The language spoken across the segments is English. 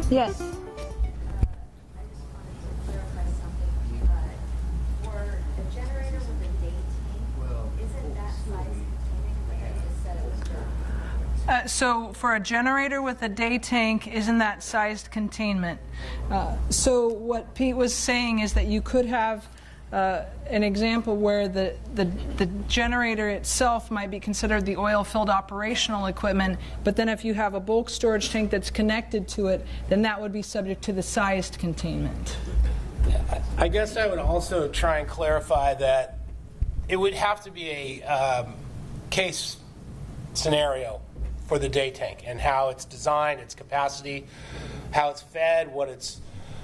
Yes. I just wanted to clarify something. For a generator with a day tank, isn't that size containing? Like I just said, it was just. So for a generator with a day tank, isn't that sized containment? So what Pete was saying is that you could have an example where the generator itself might be considered the oil-filled operational equipment, but then if you have a bulk storage tank that's connected to it, then that would be subject to the sized containment. I guess I would also try and clarify that it would have to be a case scenario for the day tank and how it's designed, its capacity, how it's fed, what its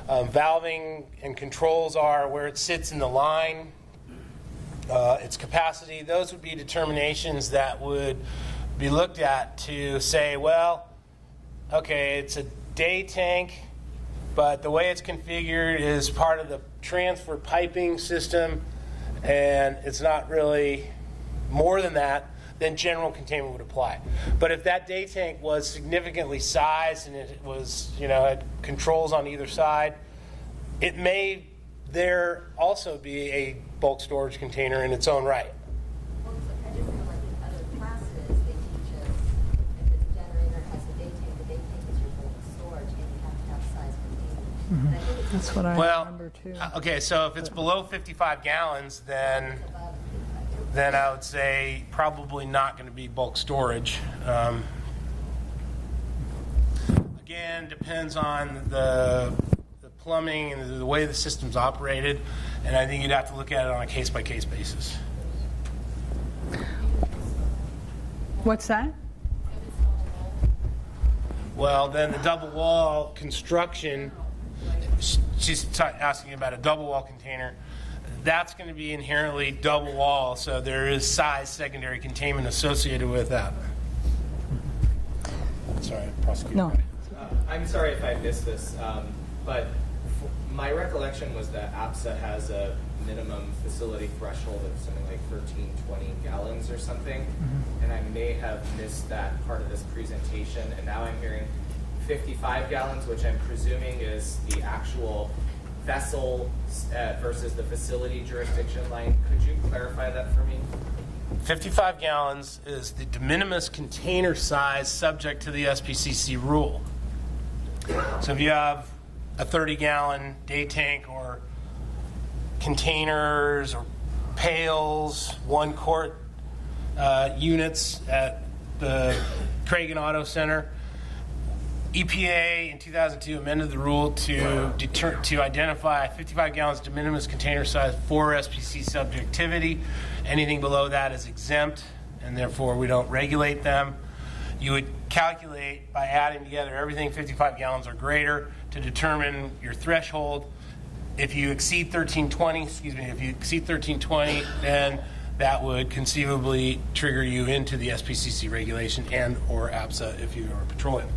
valving and controls are, where it sits in the line, its capacity. Those would be determinations that would be looked at to say, well, okay, it's a day tank, but the way it's configured is part of the transfer piping system, and it's not really more than that, then general containment would apply. But if that day tank was significantly sized and it was, had controls on either side, it may there also be a bulk storage container in its own right. Well, I just feel like in other classes, they teach us if a generator has a day tank, the day tank is your bulk storage, and you have to have size containment. And I think it's That's what I remember too. Okay, so if it's below 55 gallons, then I would say probably not going to be bulk storage. Again, depends on the plumbing and the way the system's operated, and I think you'd have to look at it on a case-by-case basis. What's that? Well, then the double wall construction, she's asking about a double wall container. That's going to be inherently double wall, so there is size secondary containment associated with that. Sorry, prosecutor. No. I'm sorry if I missed this, but my recollection was that APSA has a minimum facility threshold of something like 1320 gallons or something, and I may have missed that part of this presentation, and now I'm hearing 55 gallons, which I'm presuming is the actual vessel versus the facility jurisdiction line. Could you clarify that for me? 55 gallons is the de minimis container size subject to the SPCC rule. So if you have a 30-gallon day tank or containers or pails, 1-quart units at the Craig Auto Center, EPA in 2002 amended the rule to identify 55 gallons de minimis container size for SPC subjectivity. Anything below that is exempt, and therefore we don't regulate them. You would calculate by adding together everything 55 gallons or greater to determine your threshold. If you exceed 1320, then that would conceivably trigger you into the SPCC regulation and or APSA if you are petroleum.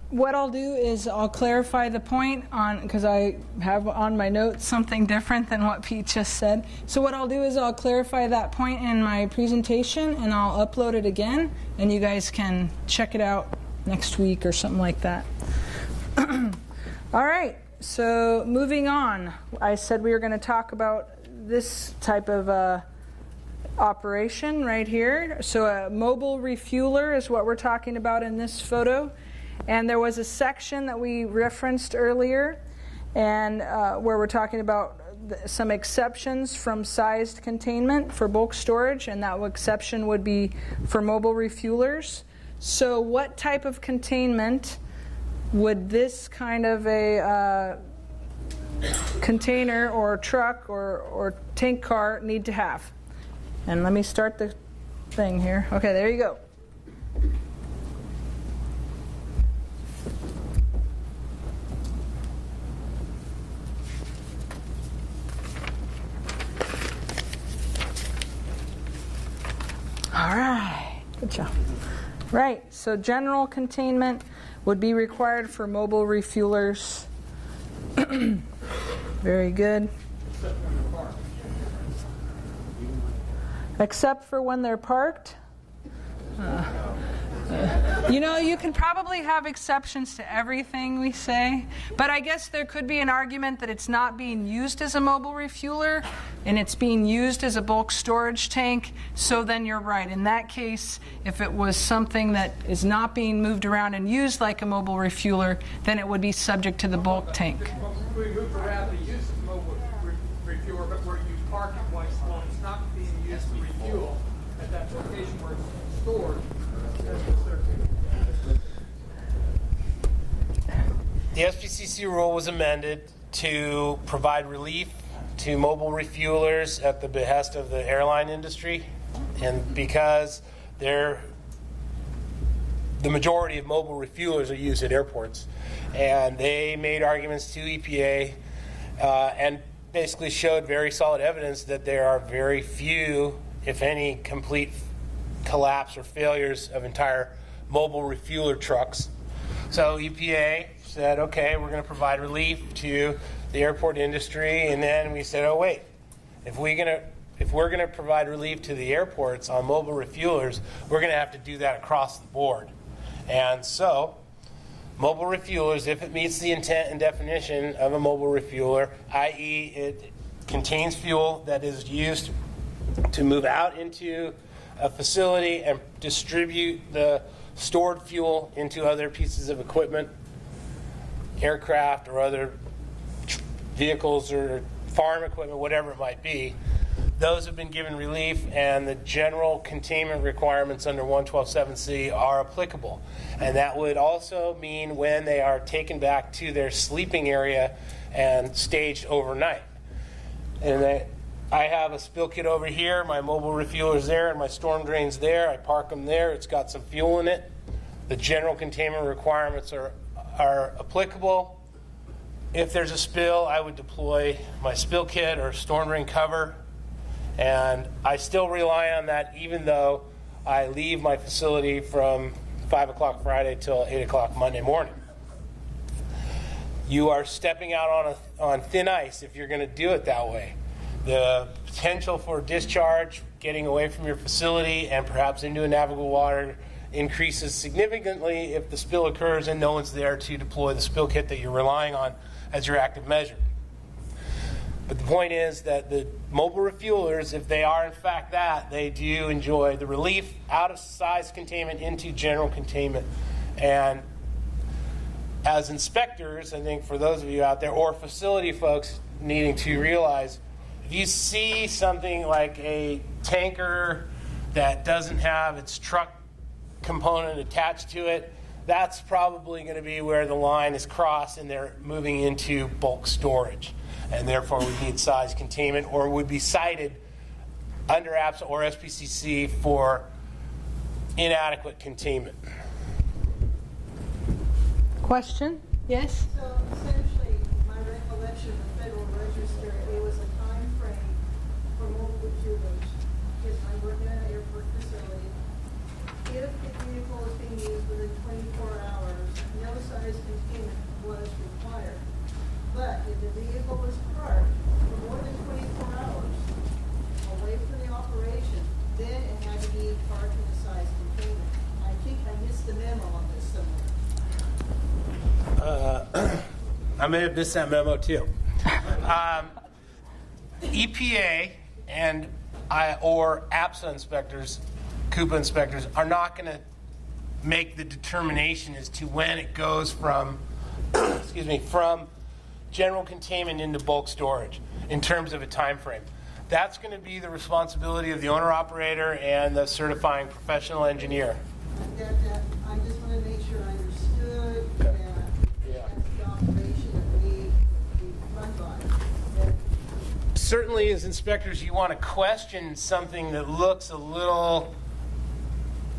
What I'll do is I'll clarify the point on, because I have on my notes something different than what Pete just said. So what I'll do is I'll clarify that point in my presentation and I'll upload it again, and you guys can check it out next week or something like that. All right, so moving on. I said we were going to talk about this type of operation right here. So a mobile refueler is what we're talking about in this photo. And there was a section that we referenced earlier, and where we're talking about some exceptions from sized containment for bulk storage, and that exception would be for mobile refuelers. So what type of containment would this kind of a container or truck or tank car need to have? And let me start the thing here. Okay, there you go. All right, good job. Right, so general containment would be required for mobile refuelers. Very good. Except for when they're parked? You know, you can probably have exceptions to everything we say, but I guess there could be an argument that it's not being used as a mobile refueler and it's being used as a bulk storage tank. So then you're right. In that case, if it was something that is not being moved around and used like a mobile refueler, then it would be subject to the bulk tank. We moved around the use of mobile refueler, but where you park it once long, it's not being used to refuel at that location where it's stored. The SPCC rule was amended to provide relief to mobile refuelers at the behest of the airline industry, and because the majority of mobile refuelers are used at airports, and they made arguments to EPA and basically showed very solid evidence that there are very few, if any, complete collapse or failures of entire mobile refueler trucks. So EPA said, okay, we're going to provide relief to the airport industry, and then we said, oh wait, if we're going to provide relief to the airports on mobile refuelers, we're going to have to do that across the board. And so mobile refuelers, if it meets the intent and definition of a mobile refueler, i.e. it contains fuel that is used to move out into a facility and distribute the stored fuel into other pieces of equipment, aircraft or other vehicles or farm equipment, whatever it might be, those have been given relief, and the general containment requirements under 112.7c are applicable. And that would also mean when they are taken back to their sleeping area and staged overnight. And I have a spill kit over here, my mobile refueler's there, and my storm drain's there. I park them there. It's got some fuel in it. The general containment requirements are applicable. If there's a spill, I would deploy my spill kit or storm drain cover. And I still rely on that even though I leave my facility from 5 o'clock Friday till 8 o'clock Monday morning. You are stepping out on thin ice if you're going to do it that way. The potential for discharge, getting away from your facility and perhaps into a navigable water, increases significantly if the spill occurs and no one's there to deploy the spill kit that you're relying on as your active measure. But the point is that the mobile refuelers, if they are in fact that, they do enjoy the relief out of size containment into general containment. And as inspectors, I think for those of you out there, or facility folks needing to realize, if you see something like a tanker that doesn't have its truck component attached to it, that's probably going to be where the line is crossed and they're moving into bulk storage. And therefore would need size containment or would be cited under APSA or SPCC for inadequate containment. Question? Yes? So essentially, my recollection of the Federal Register, it was a time frame for mobile refuelers. Because I work in an airport facility. If the vehicle is being used within 24 hours, no size containment was required. But if the vehicle was parked for more than 24 hours away from the operation, then it had to be parked in a size containment. I think I missed the memo on this somewhere. I may have missed that memo too. EPA or APSA inspectors, CUPA inspectors, are not going to make the determination as to when it goes from, from general containment into bulk storage in terms of a time frame. That's going to be the responsibility of the owner-operator and the certifying professional engineer. I got that. I just want to make sure I understood that that's the operation that we run by. Certainly, as inspectors, you want to question something that looks a little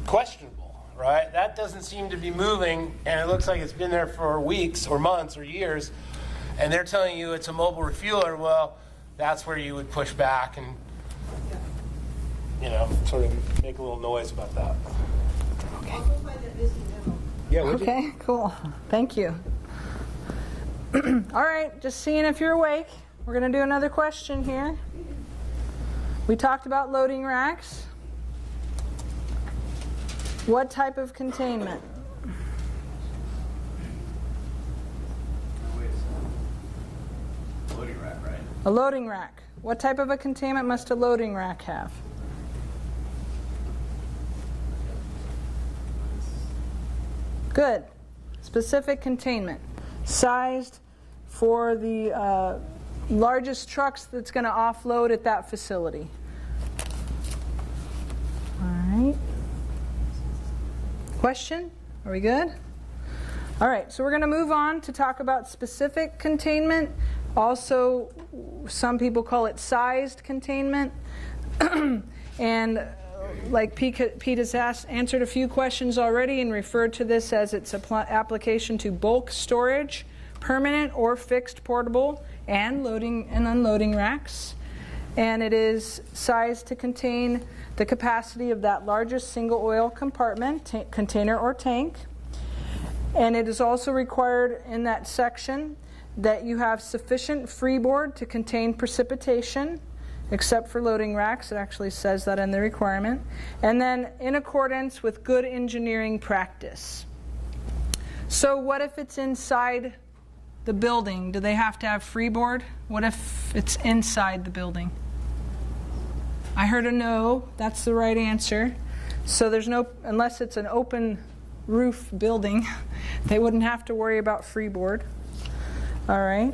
questionable, right? That doesn't seem to be moving, and it looks like it's been there for weeks or months or years, and they're telling you it's a mobile refueler. Well, that's where you would push back and, sort of make a little noise about that. Okay. I'll go find that missing memo. Yeah. Okay, cool. Thank you. All right, just seeing if you're awake. We're going to do another question here. We talked about loading racks. What type of containment? Loading rack, right? A loading rack. What type of a containment must a loading rack have? Good. Specific containment. Sized for the largest trucks that's going to offload at that facility. All right. Question? Are we good? All right, so we're going to move on to talk about specific containment. Also, some people call it sized containment. And like Pete has answered a few questions already and referred to this as its application to bulk storage, permanent or fixed portable, and loading and unloading racks. And it is sized to contain the capacity of that largest single oil compartment, container or tank. And it is also required in that section that you have sufficient freeboard to contain precipitation, except for loading racks. It actually says that in the requirement. And then in accordance with good engineering practice. So what if it's inside the building? Do they have to have freeboard? What if it's inside the building? I heard a no. That's the right answer. So there's no, unless it's an open roof building, they wouldn't have to worry about freeboard. All right.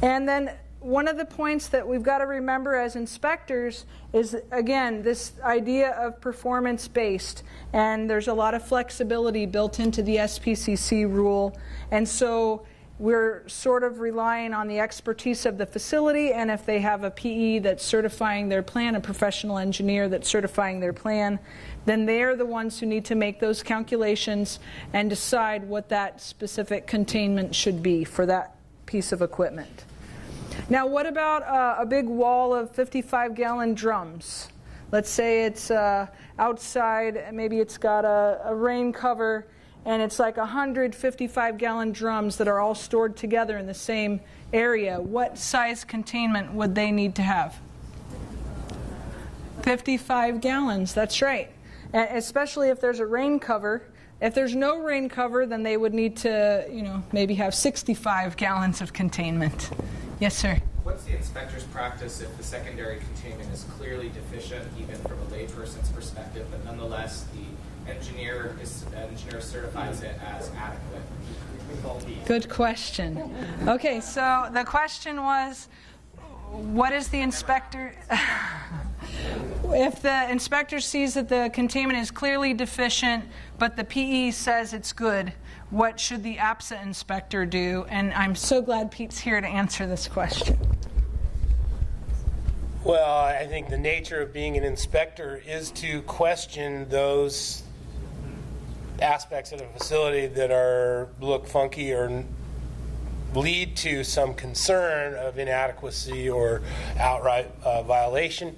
And then one of the points that we've got to remember as inspectors is, again, this idea of performance-based. And there's a lot of flexibility built into the SPCC rule. And so we're sort of relying on the expertise of the facility, and if they have a PE that's certifying their plan, a professional engineer that's certifying their plan, then they're the ones who need to make those calculations and decide what that specific containment should be for that piece of equipment. Now, what about a big wall of 55-gallon drums? Let's say it's outside, maybe it's got a rain cover, and it's like 155-gallon drums that are all stored together in the same area. What size containment would they need to have? 55 gallons, that's right. And especially if there's a rain cover. If there's no rain cover, then they would need to, maybe have 65 gallons of containment. Yes, sir? What's the inspector's practice if the secondary containment is clearly deficient, even from a layperson's perspective, but nonetheless the engineer certifies it as adequate? Good question. Okay, so the question was, what is the inspector? If the inspector sees that the containment is clearly deficient, but the PE says it's good, what should the APSA inspector do? And I'm so glad Pete's here to answer this question. Well, I think the nature of being an inspector is to question those aspects of a facility that look funky or lead to some concern of inadequacy or outright violation.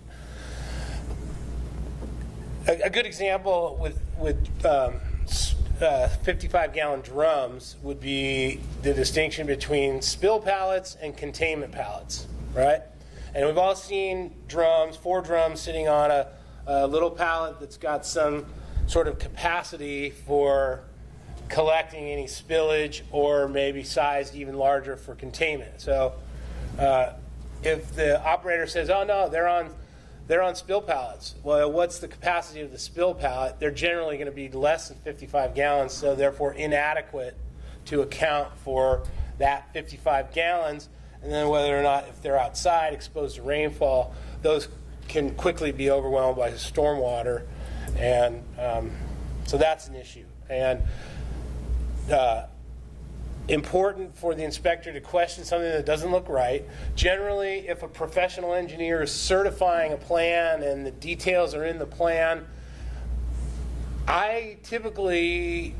A good example with 55-gallon drums would be the distinction between spill pallets and containment pallets, right? And we've all seen drums, 4 drums sitting on a little pallet that's got some sort of capacity for collecting any spillage, or maybe sized even larger for containment. So if the operator says, oh no, they're on spill pallets. Well, what's the capacity of the spill pallet? They're generally going to be less than 55 gallons, so therefore inadequate to account for that 55 gallons. And then whether or not, if they're outside exposed to rainfall, those can quickly be overwhelmed by stormwater. And so that's an issue. And important for the inspector to question something that doesn't look right. Generally, if a professional engineer is certifying a plan and the details are in the plan, I typically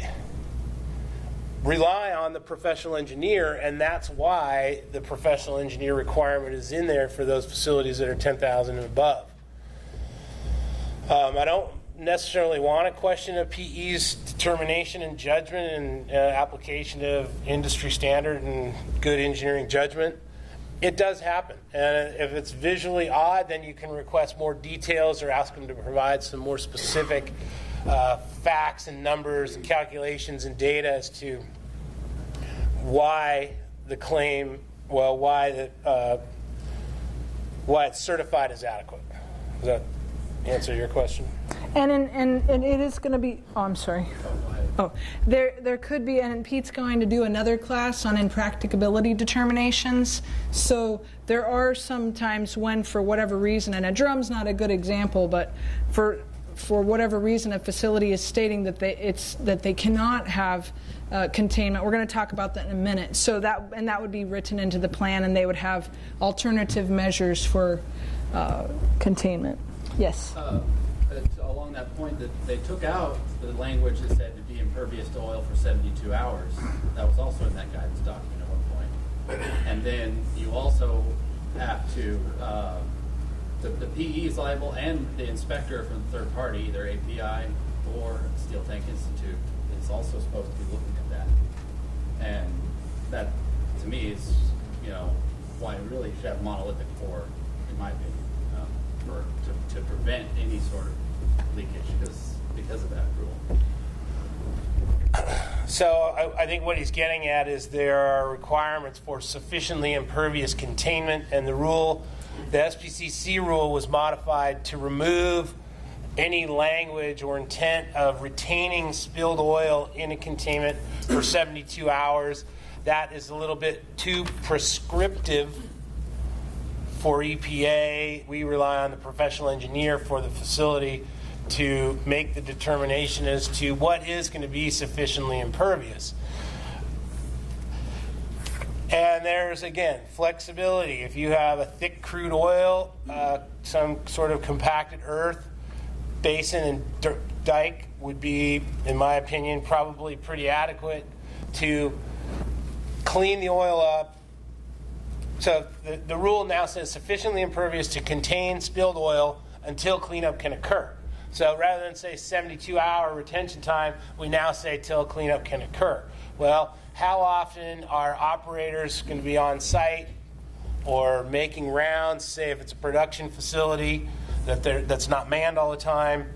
rely on the professional engineer, and that's why the professional engineer requirement is in there for those facilities that are 10,000 and above. I don't necessarily want to question a PE's determination and judgment and application of industry standard and good engineering judgment. It does happen. And if it's visually odd, then you can request more details or ask them to provide some more specific facts and numbers and calculations and data as to why the claim, well, why it's certified as adequate. Does that answer your question? And it is going to be. Oh, I'm sorry. Oh, there could be, and Pete's going to do another class on impracticability determinations. So there are some times when, for whatever reason, and a drum's not a good example, but for whatever reason, a facility is stating that they cannot have containment. We're going to talk about that in a minute. So that would be written into the plan, and they would have alternative measures for containment. Yes. Along that point, that they took out the language that said to be impervious to oil for 72 hours. That was also in that guidance document at one point. And then you also have to, the PE is liable, and the inspector from the third party, either API or Steel Tank Institute, is also supposed to be looking at that. And that, to me, is why we really should have monolithic core, in my opinion, to prevent any sort of leakage because of that rule. So I think what he's getting at is there are requirements for sufficiently impervious containment, and the SPCC rule was modified to remove any language or intent of retaining spilled oil in a containment for 72 hours. That is a little bit too prescriptive for EPA. We rely on the professional engineer for the facility to make the determination as to what is going to be sufficiently impervious. And there's, again, flexibility. If you have a thick crude oil, some sort of compacted earth, basin and dike would be, in my opinion, probably pretty adequate to clean the oil up. So the rule now says sufficiently impervious to contain spilled oil until cleanup can occur. So rather than say 72-hour retention time, we now say till cleanup can occur. Well, how often are operators going to be on site or making rounds? Say if it's a production facility that's not manned all the time.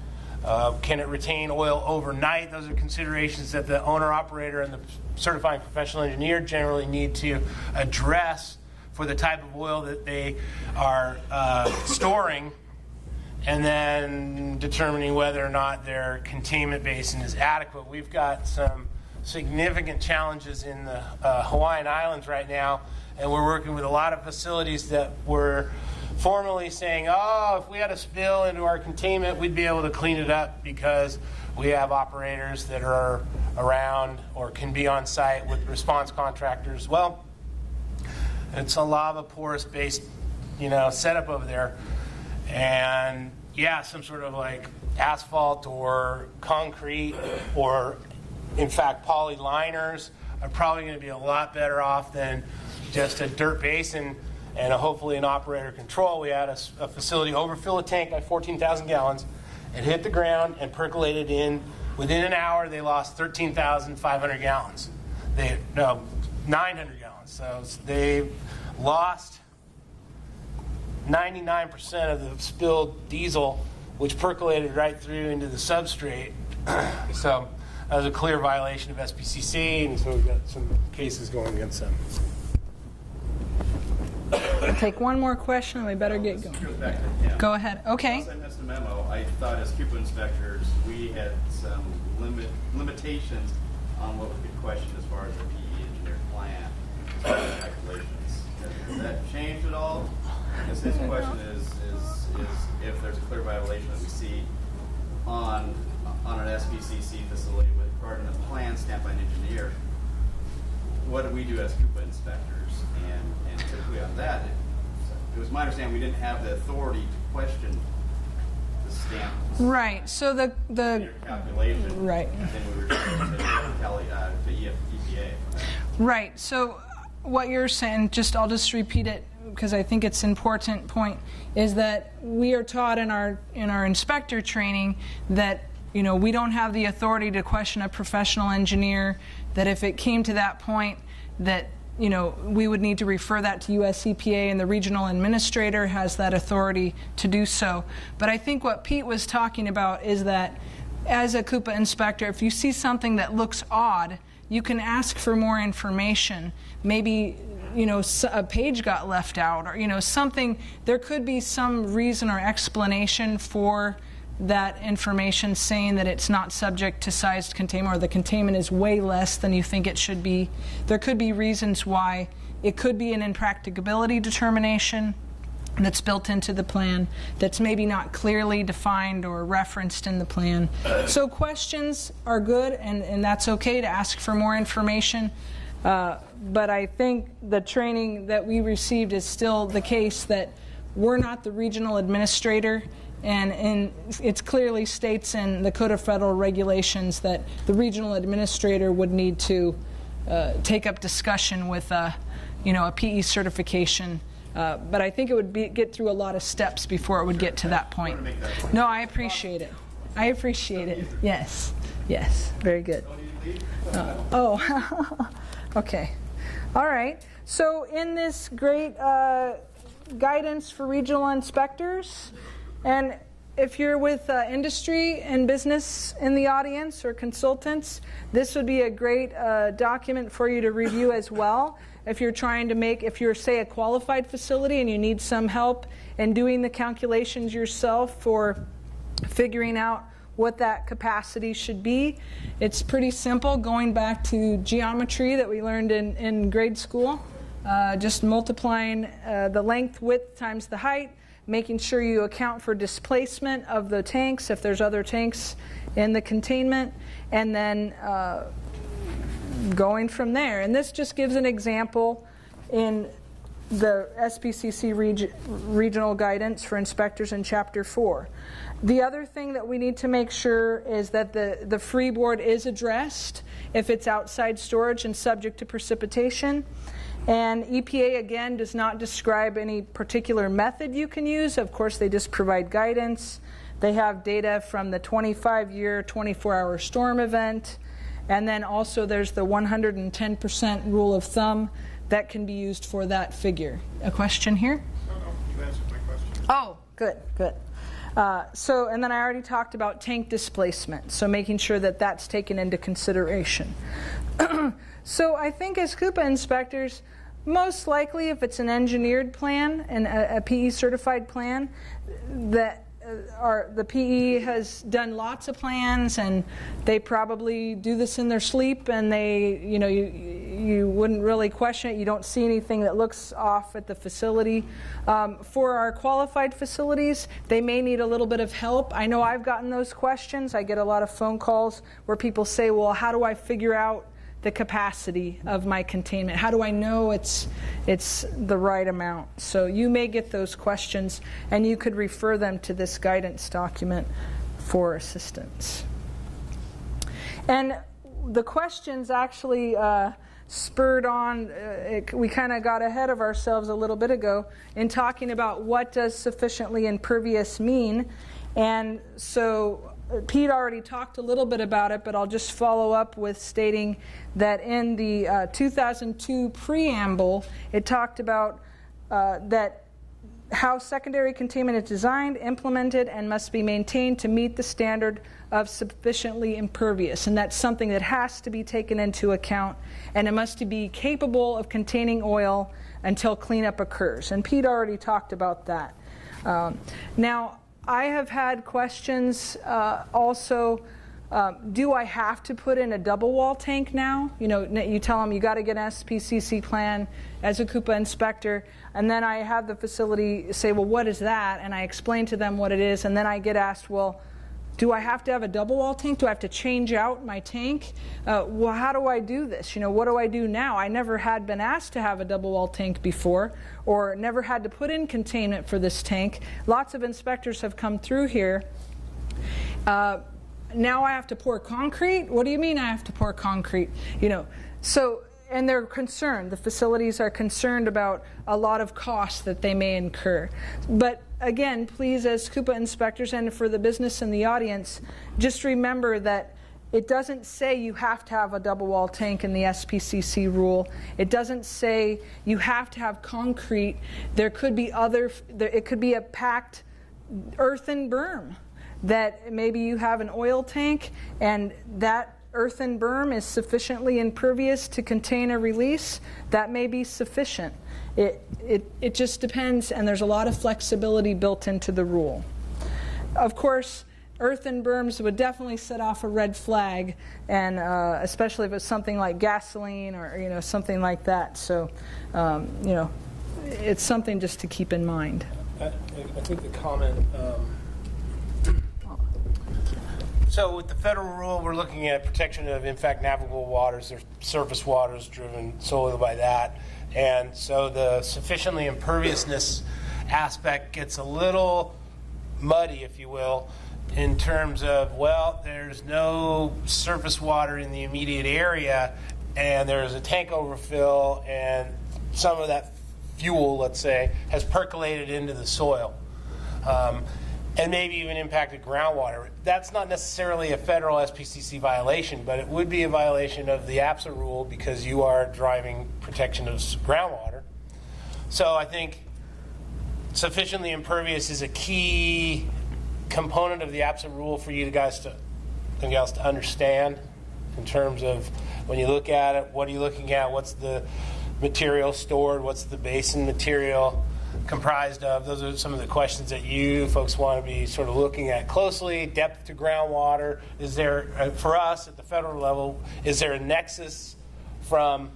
Can it retain oil overnight? Those are considerations that the owner-operator and the certifying professional engineer generally need to address for the type of oil that they are storing, and then determining whether or not their containment basin is adequate. We've got some significant challenges in the Hawaiian Islands right now, and we're working with a lot of facilities that were formally saying, oh, if we had a spill into our containment, we'd be able to clean it up because we have operators that are around or can be on site with response contractors. Well, it's a lava porous based, setup over there, and some sort of like asphalt or concrete or, in fact, poly liners are probably going to be a lot better off than just a dirt basin and hopefully an operator control. We had a facility overfill a tank by 14,000 gallons. It hit the ground and percolated in. Within an hour, they lost 13,500 gallons. 900 gallons. So they lost 99% of the spilled diesel, which percolated right through into the substrate. So that was a clear violation of SPCC, and so we've got some cases going against them. I'll take one more question, and we better get going. Go ahead. Okay. Unless I missed a memo, I thought as CUPA inspectors, we had some limitations on what we could question as far as the PE engineer plan, as far as calculations. Has that changed at all? His question is if there's a clear violation that we see on an SPCC facility with regarding a plan stamped by an engineer, what do we do as CUPA inspectors? And typically on that, it was my understanding we didn't have the authority to question the stamp. Right. So the calculation. Right. And then we were to EPA. Right. So what you're saying, I'll just repeat it because I think it's an important point, is that we are taught in our inspector training that we don't have the authority to question a professional engineer, that if it came to that point that we would need to refer that to US EPA, and the regional administrator has that authority to do so. But I think what Pete was talking about is that as a Coupa inspector, if you see something that looks odd, you can ask for more information. Maybe, a page got left out, or, something. There could be some reason or explanation for that information saying that it's not subject to sized containment, or the containment is way less than you think it should be. There could be reasons why. It could be an impracticability determination that's built into the plan that's maybe not clearly defined or referenced in the plan. So questions are good, and that's okay to ask for more information. But I think the training that we received is still the case that we're not the regional administrator, and it clearly states in the Code of Federal Regulations that the regional administrator would need to take up discussion with a PE certification. But I think it would get through a lot of steps before it would get to that point. No, I appreciate it. I appreciate it. Yes. Yes. Very good. Okay. All right. So in this great guidance for regional inspectors, and if you're with industry and business in the audience or consultants, this would be a great document for you to review as well. If you're trying to if you're, say, a qualified facility and you need some help in doing the calculations yourself for figuring out what that capacity should be, it's pretty simple. Going back to geometry that we learned in grade school, just multiplying the length, width times the height, making sure you account for displacement of the tanks if there's other tanks in the containment, and then going from there. And this just gives an example in the SPCC regional guidance for inspectors in Chapter 4. The other thing that we need to make sure is that the freeboard is addressed if it's outside storage and subject to precipitation. And EPA, again, does not describe any particular method you can use. Of course, they just provide guidance. They have data from the 25-year, 24-hour storm event. And then also there's the 110% rule of thumb that can be used for that figure. A question here? No, you answered my question. Oh, good. And then I already talked about tank displacement, so making sure that that's taken into consideration. So I think as Coupa inspectors, most likely if it's an engineered plan and a PE certified plan, that the PE has done lots of plans, and they probably do this in their sleep, and you wouldn't really question it. You don't see anything that looks off at the facility. For our qualified facilities, they may need a little bit of help. I know I've gotten those questions. I get a lot of phone calls where people say, well, how do I figure out the capacity of my containment? How do I know it's the right amount? So you may get those questions, and you could refer them to this guidance document for assistance. And the questions actually spurred on, we kind of got ahead of ourselves a little bit ago in talking about what does sufficiently impervious mean. And so Pete already talked a little bit about it, but I'll just follow up with stating that in the 2002 preamble, it talked about that how secondary containment is designed, implemented, and must be maintained to meet the standard of sufficiently impervious. And that's something that has to be taken into account, and it must be capable of containing oil until cleanup occurs. And Pete already talked about that. Now, I have had questions also, do I have to put in a double wall tank now? You tell them you got to get an SPCC plan as a Coupa inspector, and then I have the facility say, well, what is that? And I explain to them what it is, and then I get asked, well, do I have to have a double wall tank? Do I have to change out my tank? Well, how do I do this? What do I do now? I never had been asked to have a double wall tank before, or never had to put in containment for this tank. Lots of inspectors have come through here. Now I have to pour concrete? What do you mean I have to pour concrete? And they're concerned. The facilities are concerned about a lot of costs that they may incur. But again, please, as Coupa inspectors and for the business in the audience, just remember that it doesn't say you have to have a double wall tank in the SPCC rule. It doesn't say you have to have concrete. There could be it could be a packed earthen berm. that maybe you have an oil tank and that earthen berm is sufficiently impervious to contain a release, that may be sufficient. It just depends, and there's a lot of flexibility built into the rule. Of course, earthen berms would definitely set off a red flag, and especially if it's something like gasoline or something like that. So, it's something just to keep in mind. I think the comment. So with the federal rule, we're looking at protection of, in fact, navigable waters. There's surface waters driven solely by that. And so the sufficiently imperviousness aspect gets a little muddy, if you will, in terms of, well, there's no surface water in the immediate area, and there's a tank overfill, and some of that fuel, let's say, has percolated into the soil. And maybe even impacted groundwater. That's not necessarily a federal SPCC violation, but it would be a violation of the APSA rule because you are driving protection of groundwater. So I think sufficiently impervious is a key component of the APSA rule for you guys to understand in terms of when you look at it, what are you looking at, what's the material stored, what's the basin material comprised of. Those are some of the questions that you folks want to be sort of looking at closely. Depth to groundwater. Is there, for us at the federal level, is there a nexus from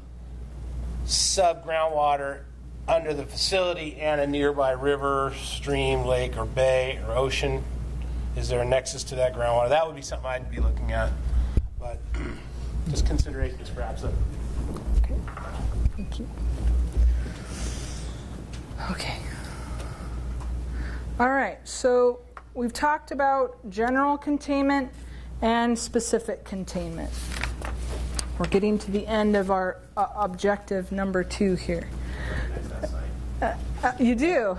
sub-groundwater under the facility and a nearby river, stream, lake, or bay, or ocean? Is there a nexus to that groundwater? That would be something I'd be looking at. But just considerations for APSA. Okay. Thank you. Okay. All right, so we've talked about general containment and specific containment. We're getting to the end of our objective number 2 here. You do?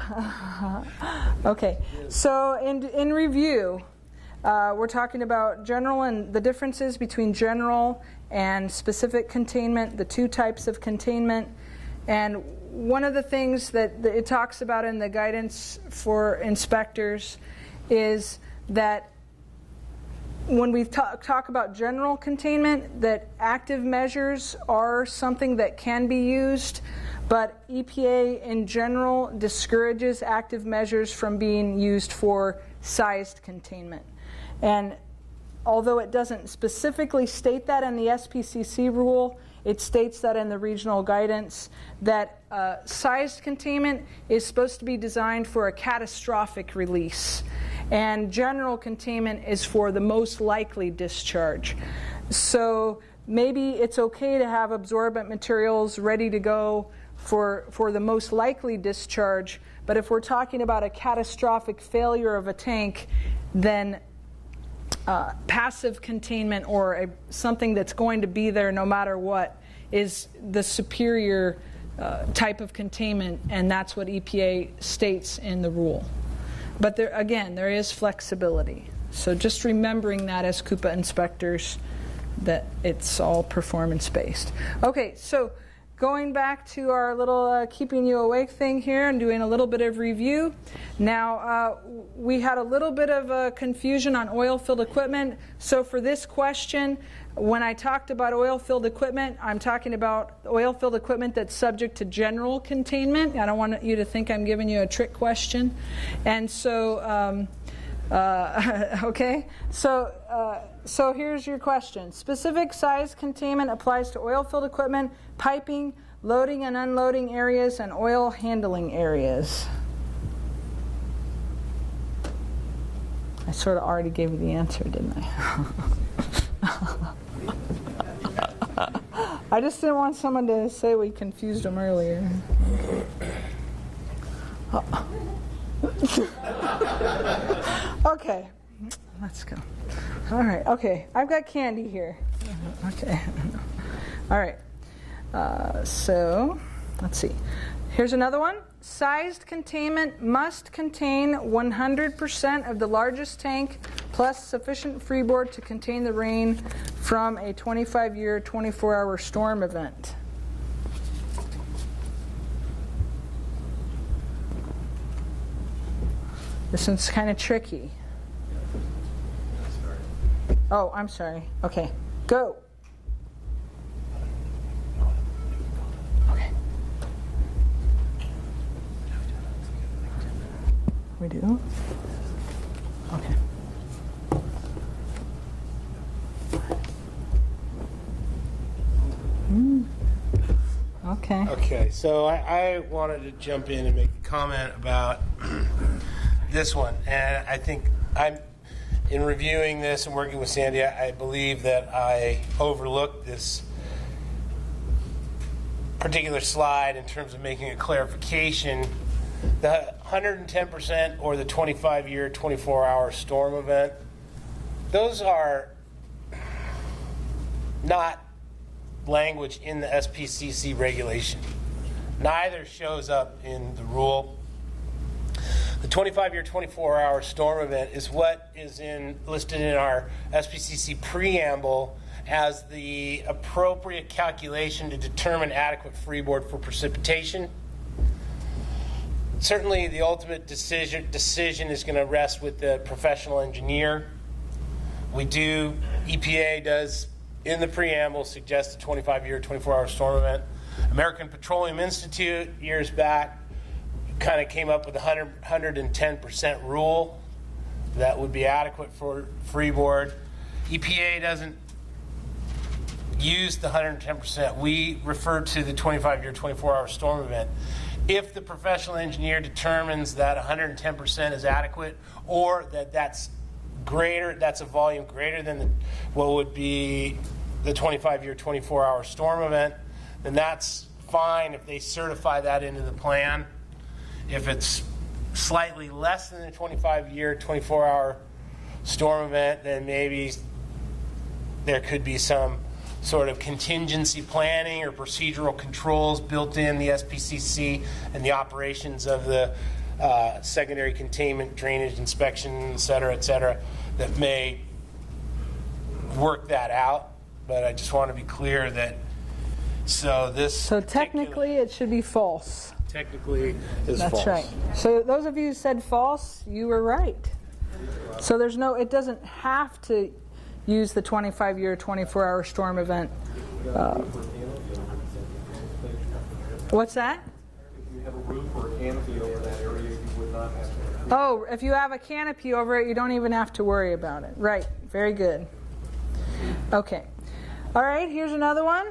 Okay, so in review, we're talking about general and the differences between general and specific containment, the 2 types of containment. And one of the things that it talks about in the guidance for inspectors is that when we talk about general containment, that active measures are something that can be used, but EPA in general discourages active measures from being used for sized containment. And although it doesn't specifically state that in the SPCC rule, it states that in the regional guidance that sized containment is supposed to be designed for a catastrophic release, and general containment is for the most likely discharge. So maybe it's okay to have absorbent materials ready to go for the most likely discharge, but if we're talking about a catastrophic failure of a tank, then passive containment or something that's going to be there no matter what is the superior type of containment, and that's what EPA states in the rule. But there is flexibility. So just remembering that as CUPA inspectors, that it's all performance-based. Okay, so going back to our little keeping you awake thing here and doing a little bit of review. Now, we had a little bit of confusion on oil-filled equipment. So for this question, when I talked about oil-filled equipment, I'm talking about oil-filled equipment that's subject to general containment. I don't want you to think I'm giving you a trick question. And so, okay, so here's your question. Specific size containment applies to oil-filled equipment, piping, loading and unloading areas, and oil handling areas. I sort of already gave you the answer, didn't I? I just didn't want someone to say we confused them earlier. Okay, let's go. All right, okay, I've got candy here. Okay, all right. So, let's see. Here's another one. Sized containment must contain 100% of the largest tank plus sufficient freeboard to contain the rain from a 25-year, 24-hour storm event. This one's kind of tricky. Oh, I'm sorry. Okay, go. Okay. We do? Okay. Okay. Okay, so I wanted to jump in and make a comment about this one. And I think in reviewing this and working with Sandy, I believe that I overlooked this particular slide in terms of making a clarification. The 110% or the 25-year, 24-hour storm event, those are not language in the SPCC regulation. Neither shows up in the rule. The 25-year, 24-hour storm event is what is listed in our SPCC preamble as the appropriate calculation to determine adequate freeboard for precipitation. Certainly, the ultimate decision is going to rest with the professional engineer. EPA does, in the preamble, suggest a 25-year, 24-hour storm event. American Petroleum Institute, years back, kind of came up with a 110% rule that would be adequate for freeboard. EPA doesn't use the 110%. We refer to the 25-year, 24-hour storm event. If the professional engineer determines that 110% is adequate, or that's a volume greater than what would be the 25-year, 24-hour storm event, then that's fine if they certify that into the plan. If it's slightly less than the 25-year, 24-hour storm event, then maybe there could be some sort of contingency planning or procedural controls built in the SPCC and the operations of the secondary containment, drainage inspection, et cetera, that may work that out. But I just want to be clear that So technically it should be false. Technically is That's false. right. So those of you who said false, you were right. So it doesn't have to use the 25-year, 24-hour storm event. What's that? If you have a roof or a canopy over that area, you would not have to. Oh, if you have a canopy over it, you don't even have to worry about it. Right. Very good. Okay. All right, here's another one.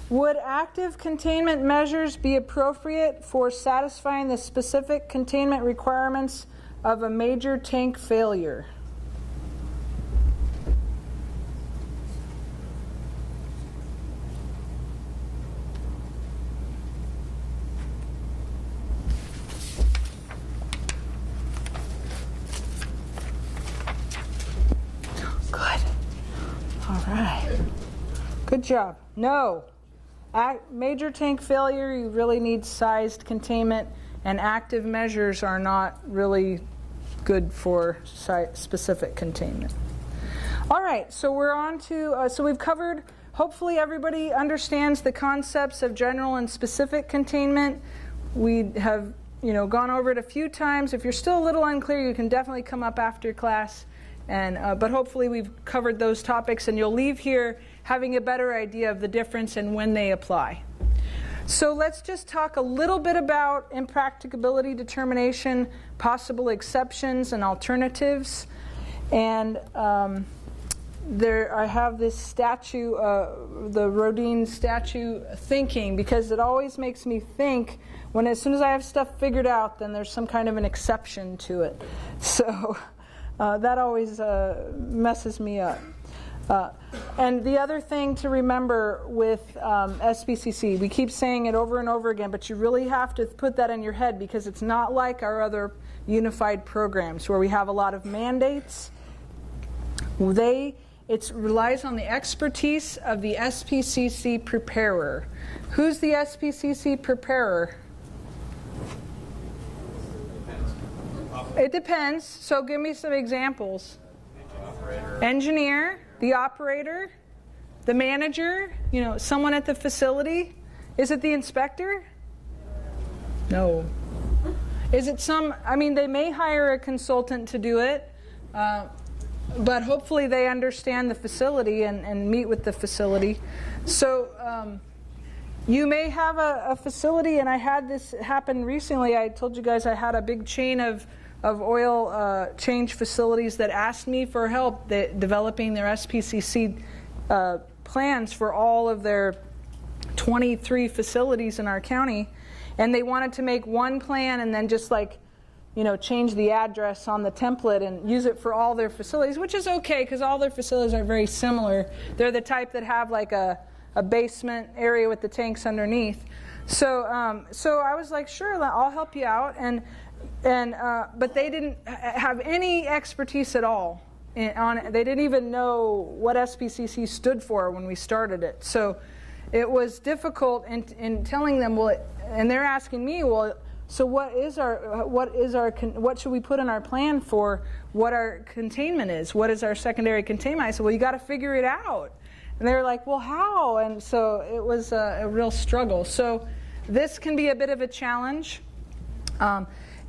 Would active containment measures be appropriate for satisfying the specific containment requirements of a major tank failure? Good. All right. Good job. No. Major tank failure, you really need sized containment, and active measures are not really good for specific containment. All right, so we're on to, so we've covered, hopefully everybody understands the concepts of general and specific containment. We have, gone over it a few times. If you're still a little unclear, you can definitely come up after class. But hopefully we've covered those topics, and you'll leave here having a better idea of the difference and when they apply. So let's just talk a little bit about impracticability determination, possible exceptions and alternatives. And I have this statue, the Rodin statue thinking, because it always makes me think when as soon as I have stuff figured out, then there's some kind of an exception to it. So that always messes me up. And the other thing to remember with SPCC, we keep saying it over and over again, but you really have to put that in your head, because it's not like our other unified programs where we have a lot of mandates. It relies on the expertise of the SPCC preparer. Who's the SPCC preparer? It depends. So give me some examples. Engineer, the operator, the manager, someone at the facility. Is it the inspector? No. Is it they may hire a consultant to do it. but hopefully they understand the facility and meet with the facility. So you may have a facility, and I had this happen recently. I told you guys I had a big chain of oil change facilities that asked me for help developing their SPCC plans for all of their 23 facilities in our county. And they wanted to make one plan and then just change the address on the template and use it for all their facilities, which is okay because all their facilities are very similar. They're the type that have like a basement area with the tanks underneath. So I was like, sure, I'll help you out. But they didn't have any expertise at all on it. They didn't even know what SPCC stood for when we started it. So it was difficult in telling them, and they're asking me, so what should we put in our plan for what our containment is? What is our secondary containment? I said, well, you got to figure it out. And they were like, well, how? And so it was a real struggle. So this can be a bit of a challenge.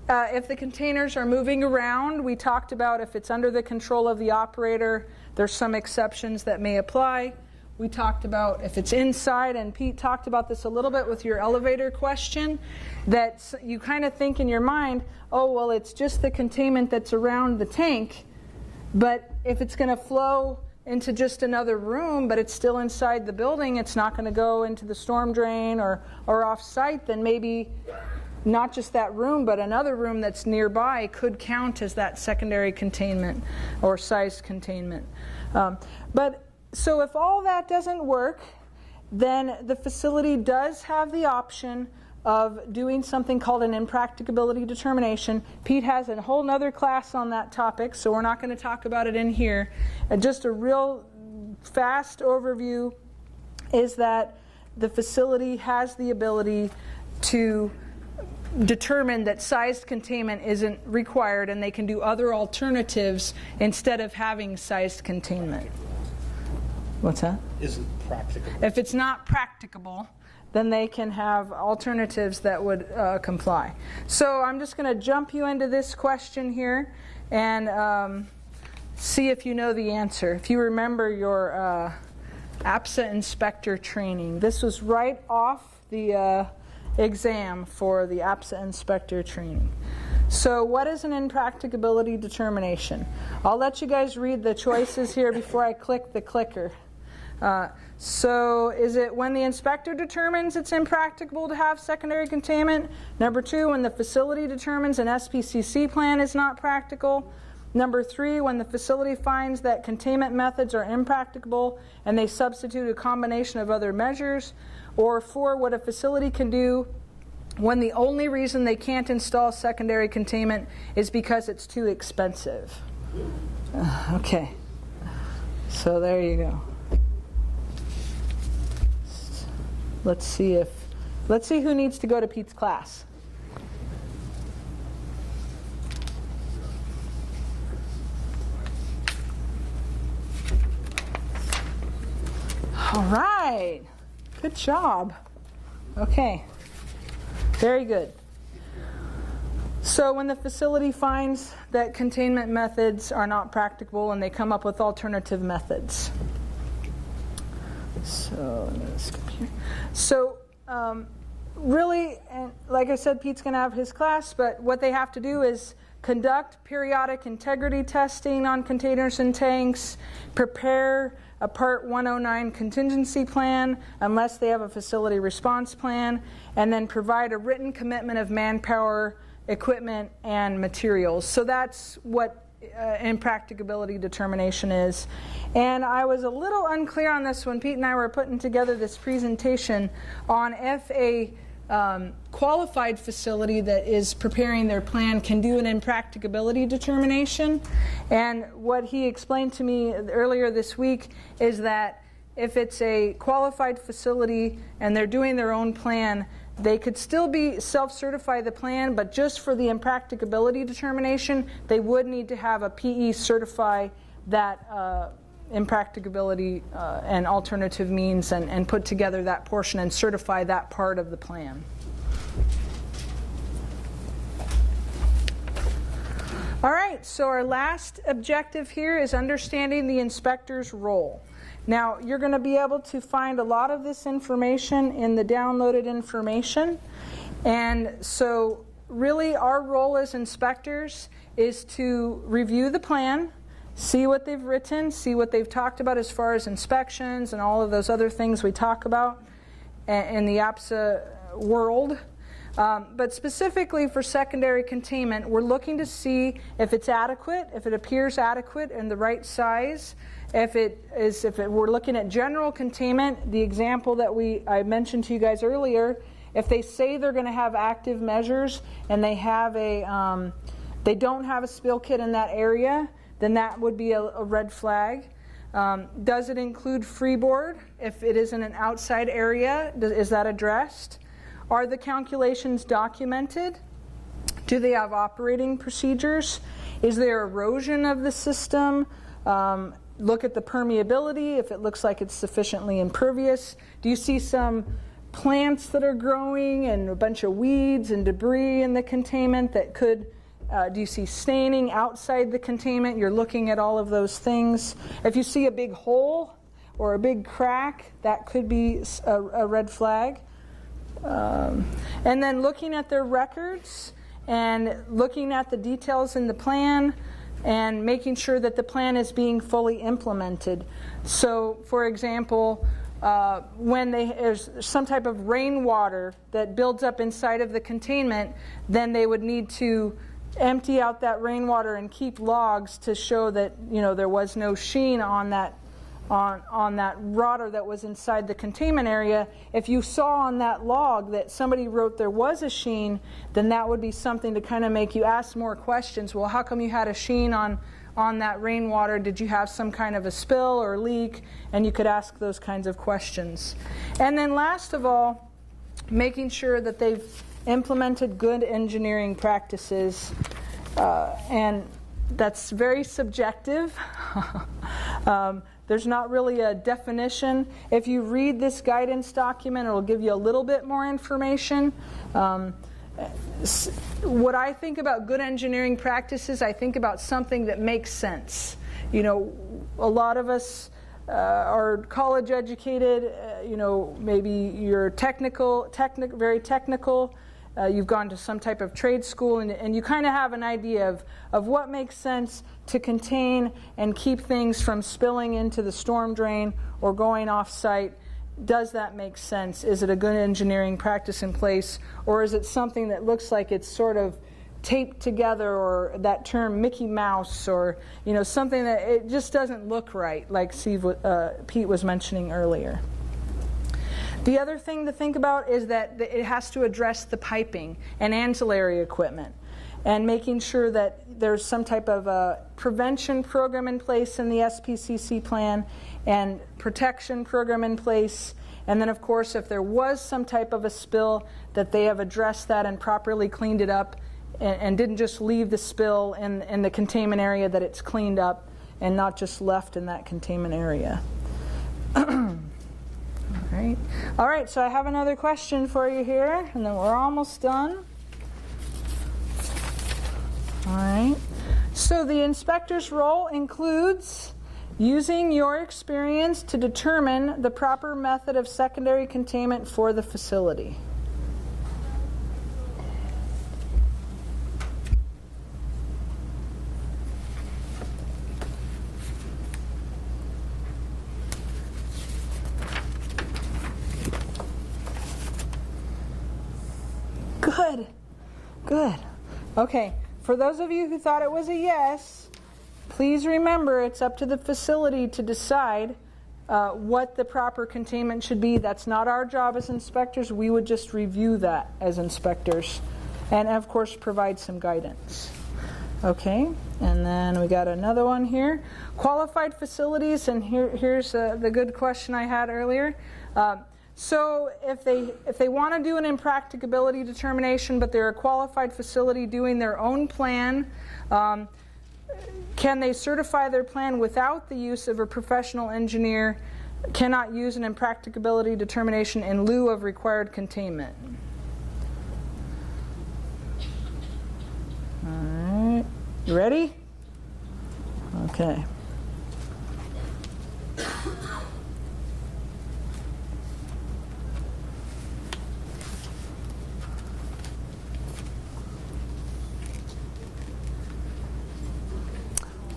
If the containers are moving around, we talked about if it's under the control of the operator, there's some exceptions that may apply. We talked about if it's inside, and Pete talked about this a little bit with your elevator question, that you kind of think in your mind, oh, well, it's just the containment that's around the tank, but if it's going to flow into just another room, but it's still inside the building, it's not going to go into the storm drain or off-site, then maybe not just that room, but another room that's nearby could count as that secondary containment or sized containment. So if all that doesn't work, then the facility does have the option of doing something called an impracticability determination. Pete has a whole nother class on that topic, so we're not going to talk about it in here. Just a real fast overview is that the facility has the ability to determine that sized containment isn't required, and they can do other alternatives instead of having sized containment. What's that? Isn't practicable. If it's not practicable, then they can have alternatives that would comply. So I'm just going to jump you into this question here and see if you know the answer. If you remember your APSA inspector training. This was right off the exam for the APSA inspector training. So what is an impracticability determination? I'll let you guys read the choices here before I click the clicker. So is it when the inspector determines it's impracticable to have secondary containment? Number 2, when the facility determines an SPCC plan is not practical. Number 3, when the facility finds that containment methods are impracticable and they substitute a combination of other measures. Or 4, what a facility can do when the only reason they can't install secondary containment is because it's too expensive. Okay, so there you go. Let's see who needs to go to Pete's class. All right, good job. Okay, very good. So when the facility finds that containment methods are not practicable and they come up with alternative methods. So let me skip here. So really, and like I said, Pete's going to have his class, but what they have to do is conduct periodic integrity testing on containers and tanks, prepare a Part 109 contingency plan unless they have a facility response plan, and then provide a written commitment of manpower, equipment, and materials. So that's what impracticability determination is. And I was a little unclear on this when Pete and I were putting together this presentation on if a qualified facility that is preparing their plan can do an impracticability determination. And what he explained to me earlier this week is that if it's a qualified facility and they're doing their own plan, they could still be self-certify the plan, but just for the impracticability determination, they would need to have a PE certify that impracticability and alternative means and put together that portion and certify that part of the plan. All right, so our last objective here is understanding the inspector's role. Now, you're going to be able to find a lot of this information in the downloaded information. And so really our role as inspectors is to review the plan, see what they've written, see what they've talked about as far as inspections and all of those other things we talk about in the APSA world. But specifically for secondary containment, we're looking to see if it's adequate, if it appears adequate and the right size. We're looking at general containment, the example that I mentioned to you guys earlier, if they say they're going to have active measures and they have they don't have a spill kit in that area, then that would be a red flag. Does it include freeboard? If it is in an outside area, is that addressed? Are the calculations documented? Do they have operating procedures? Is there erosion of the system? Look at the permeability, if it looks like it's sufficiently impervious. Do you see some plants that are growing and a bunch of weeds and debris in the containment that could, do you see staining outside the containment? You're looking at all of those things. If you see a big hole or a big crack, that could be a red flag. And then looking at their records and looking at the details in the plan and making sure that the plan is being fully implemented. So, for example, when there's some type of rainwater that builds up inside of the containment, then they would need to empty out that rainwater and keep logs to show that there was no sheen on that rotter that was inside the containment area. If you saw on that log that somebody wrote there was a sheen, then that would be something to kind of make you ask more questions. Well, how come you had a sheen on that rainwater? Did you have some kind of a spill or leak? And you could ask those kinds of questions. And then last of all, making sure that they've implemented good engineering practices. And that's very subjective. There's not really a definition. If you read this guidance document, it'll give you a little bit more information. What I think about good engineering practices, I think about something that makes sense. A lot of us are college educated. Maybe you're very technical. You've gone to some type of trade school, and you kind of have an idea of what makes sense to contain and keep things from spilling into the storm drain or going off-site. Does that make sense? Is it a good engineering practice in place, or is it something that looks like it's sort of taped together, or that term Mickey Mouse, or something that it just doesn't look right, like Pete was mentioning earlier. The other thing to think about is that it has to address the piping and ancillary equipment, and making sure that there's some type of a prevention program in place in the SPCC plan and protection program in place. And then, of course, if there was some type of a spill, that they have addressed that and properly cleaned it up and didn't just leave the spill in the containment area, that it's cleaned up and not just left in that containment area. All right, so I have another question for you here, and then we're almost done. All right. So the inspector's role includes using your experience to determine the proper method of secondary containment for the facility. Good. Okay, for those of you who thought it was a yes, please remember it's up to the facility to decide what the proper containment should be. That's not our job as inspectors. We would just review that as inspectors and, of course, provide some guidance. Okay, and then we got another one here. Qualified facilities, and here's the good question I had earlier. So if they want to do an impracticability determination, but they're a qualified facility doing their own plan, can they certify their plan without the use of a professional engineer? Cannot use an impracticability determination in lieu of required containment. All right. You ready? Okay.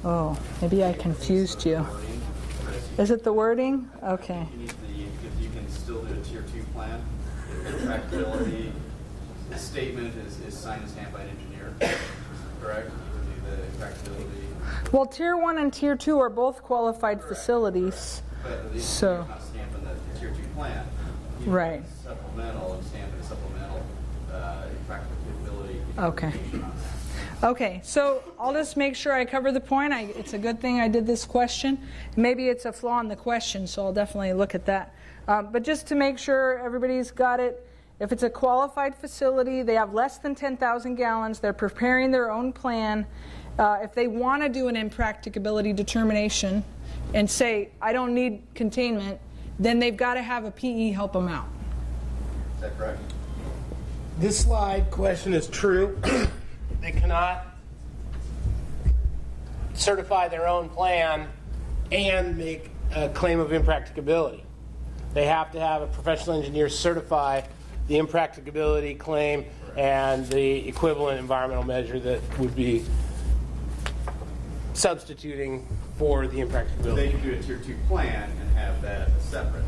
Oh, maybe I confused you. Is it the wording? Okay. You can still do a tier 2 plan. The practicability statement is signed and stamped by an engineer, correct? You can do the practicability. Well, Tier 1 and Tier 2 are both qualified facilities. But the So, engineer's not stamping the tier 2 plan. right. Supplemental and stamping a supplemental practicability. Okay. information on that. Okay, so I'll just make sure I cover the point. It's a good thing I did this question. Maybe it's a flaw in the question, so I'll definitely look at that. But just to make sure everybody's got it, if it's a qualified facility, they have less than 10,000 gallons, they're preparing their own plan. If they want to do an impracticability determination and say, I don't need containment, then they've got to have a PE help them out. Is that correct? This slide question is true. They cannot certify their own plan and make a claim of impracticability. They have to have a professional engineer certify the impracticability claim and the equivalent environmental measure that would be substituting for the impracticability. They can do a tier 2 plan and have that separate,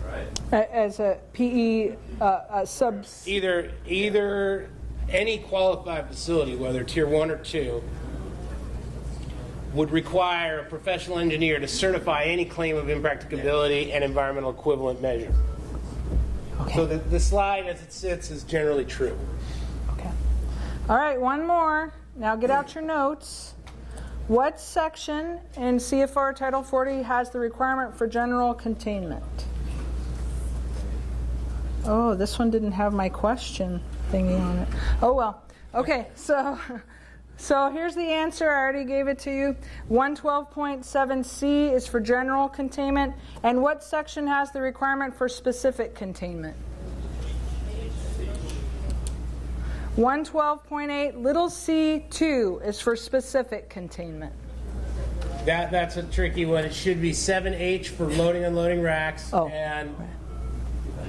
right? As a PE subs. Either any qualified facility, whether tier 1 or 2, would require a professional engineer to certify any claim of impracticability and environmental equivalent measure. Okay. So the slide as it sits is generally true. Okay. All right, one more. Now get out your notes. What section in CFR Title 40 has the requirement for general containment? Oh, this one didn't have my question thingy on it. Oh well. Okay, so here's the answer. I already gave it to you. 112.7C is for general containment. And what section has the requirement for specific containment? 112.8 little c2 is for specific containment. That's a tricky one. It should be 7H for loading and unloading racks, and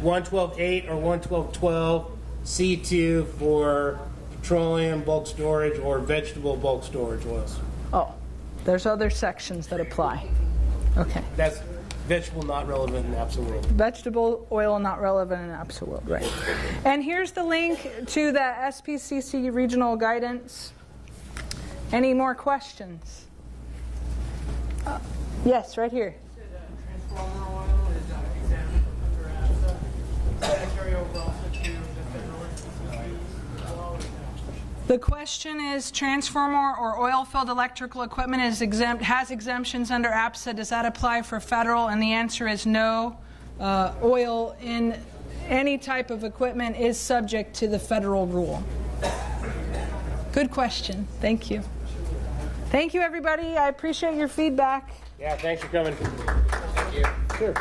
112.8 or 112.12 C2 for petroleum bulk storage or vegetable bulk storage oils. Oh, there's other sections that apply. Okay. That's vegetable not relevant in APSA world. Vegetable oil not relevant in APSA world, right. And here's the link to the SPCC regional guidance. Any more questions? Yes, right here. Transformer oil is exempt under APSA. Does that carry over also to the federal SPCC? The question is, transformer or oil-filled electrical equipment is exempt, has exemptions under APSA. Does that apply for federal? And the answer is no. Oil in any type of equipment is subject to the federal rule. Good question. Thank you. Thank you, everybody. I appreciate your feedback. Yeah, thanks for coming. Thank you. Sure.